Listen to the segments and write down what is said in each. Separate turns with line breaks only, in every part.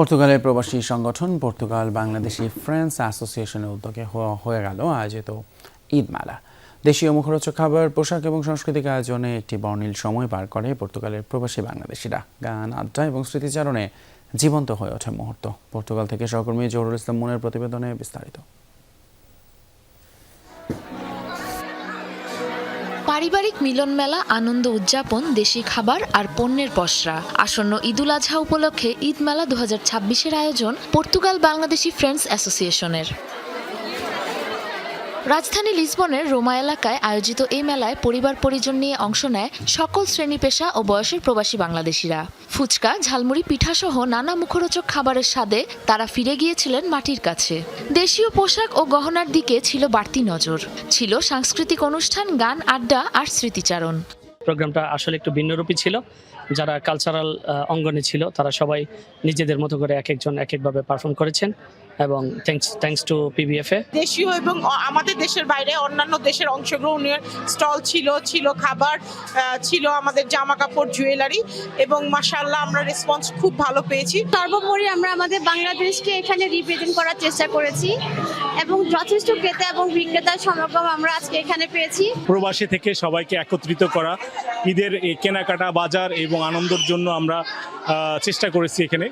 পর্তুগালের প্রবাসী সংগঠন পর্তুগাল বাংলাদেশি ফ্রেন্ডস অ্যাসোসিয়েশনের উদ্যোগে হয়ে গেল আয়োজিত ঈদ মেলা। দেশীয় মুখরোচক খাবার, পোশাক এবং সাংস্কৃতিক আয়োজনে একটি বর্ণিল সময় পার করে পর্তুগালের প্রবাসী বাংলাদেশিরা। গান, আড্ডা এবং স্মৃতিচারণে জীবন্ত হয়ে ওঠে মুহূর্ত। পর্তুগাল থেকে সহকর্মী জহুরুল ইসলাম মুনের প্রতিবেদনে বিস্তারিত।
পারিবারিক মিলন মেলা, আনন্দ উদযাপন, দেশি খাবার আর পণ্যের পসরা। আসন্ন ঈদুল আজহা উপলক্ষে ঈদ মেলা 2026-এর আয়োজন পর্তুগাল বাংলাদেশি ফ্রেন্ডস অ্যাসোসিয়েশনের। রাজধানী লিসবনের রোমা এলাকায় আয়োজিত এই মেলায় পরিবার পরিজন নিয়ে অংশ নেয় সকল শ্রেণী পেশা ও বয়সের প্রবাসী বাংলাদেশিরা। ফুচকা, ঝালমুড়ি, পিঠাসহ নানা মুখরোচক খাবারের স্বাদে তারা ফিরে গিয়েছিলেন মাটির কাছে। দেশীয় পোশাক ও গহনার দিকে ছিল বাড়তি নজর। ছিল সাংস্কৃতিক অনুষ্ঠান, গান, আড্ডা আর স্মৃতিচারণ।
প্রোগ্রামটা আসলে একটু ভিন্নরূপী ছিল। যারা কালচারাল অঙ্গনে ছিল তারা সবাই নিজেদের মতো করে এক একজন এক একভাবে পারফর্ম করেছেন এবং থ্যাঙ্কস টু পিবিএফএ।
দেশীয় এবং আমাদের দেশের বাইরে অন্যান্য দেশের অংশগ্রহণের স্টল ছিল খাবার ছিল, আমাদের জামা কাপড়, জুয়েলারি, এবং মাশাআল্লাহ আমরা রেসপন্স খুব ভালো পেয়েছি।
সর্বোপরি আমরা আমাদের বাংলাদেশকে এখানে রিপ্রেজেন্ট করার চেষ্টা করেছি এবং যথেষ্ট ক্রেতা এবং বিক্রেতার সমাগম আমরা আজকে এখানে পেয়েছি।
প্রবাসী থেকে সবাইকে একত্রিত করা, ঈদের কেনাকাটা, বাজার এবং আনন্দের জন্য আমরা চেষ্টা করেছি এখানে।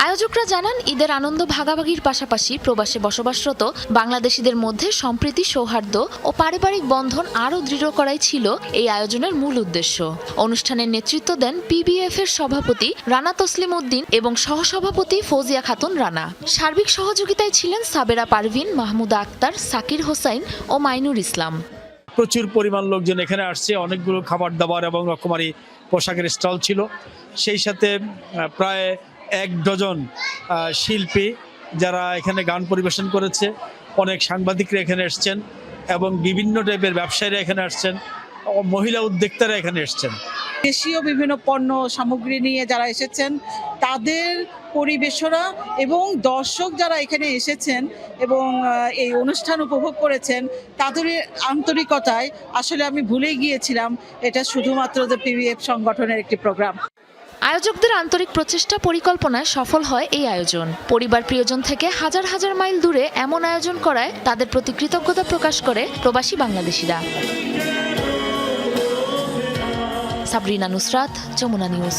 আয়োজকরা জানান, ঈদের আনন্দ ভাগাভাগির পাশাপাশি প্রবাসে বসবাসরত বাংলাদেশিদের মধ্যে সম্প্রীতি, সৌহার্দ্য ও পারিবারিক বন্ধন আরও দৃঢ় করাই ছিল এই আয়োজনের মূল উদ্দেশ্য। অনুষ্ঠানের নেতৃত্ব দেন পিবিএফ-এর সভাপতি রানা তসলিম উদ্দিন এবং সহসভাপতি ফৌজিয়া খাতুন রানা। সার্বিক সহযোগিতায় ছিলেন সাবেরা পারভিন, মাহমুদা আক্তার, সাকির হোসাইন ও মাইনুর ইসলাম।
প্রচুর পরিমাণ লোকজন এখানে আসছে। অনেকগুলো খাবার দাবার এবং রকমারি পোশাকের স্টল ছিল। সেই সাথে প্রায় 1 ডজন শিল্পী যারা এখানে গান পরিবেশন করেছে। অনেক সাংবাদিকরা এখানে এসছেন এবং বিভিন্ন টাইপের ব্যবসায়ীরা এখানে আসছেন, মহিলা উদ্যোক্তারা এখানে এসছেন।
দেশীয় বিভিন্ন পণ্য সামগ্রী নিয়ে যারা এসেছেন তাদের পরিবেশনা এবং দর্শক যারা এখানে এসেছেন এবং এই অনুষ্ঠান উপভোগ করেছেন তাদের আন্তরিকতায় আসলে আমি ভুলেই গিয়েছিলাম এটা শুধুমাত্র যে পিবিএফ সংগঠনের একটি প্রোগ্রাম।
আয়োজকদের আন্তরিক প্রচেষ্টা পরিকল্পনায় সফল হয় এই আয়োজন। পরিবার প্রিয়জন থেকে হাজার হাজার মাইল দূরে এমন আয়োজন করায় তাদের প্রতি কৃতজ্ঞতা প্রকাশ করে প্রবাসী বাংলাদেশিরা। সাবরিনা নুসরাত, যমুনা নিউজ।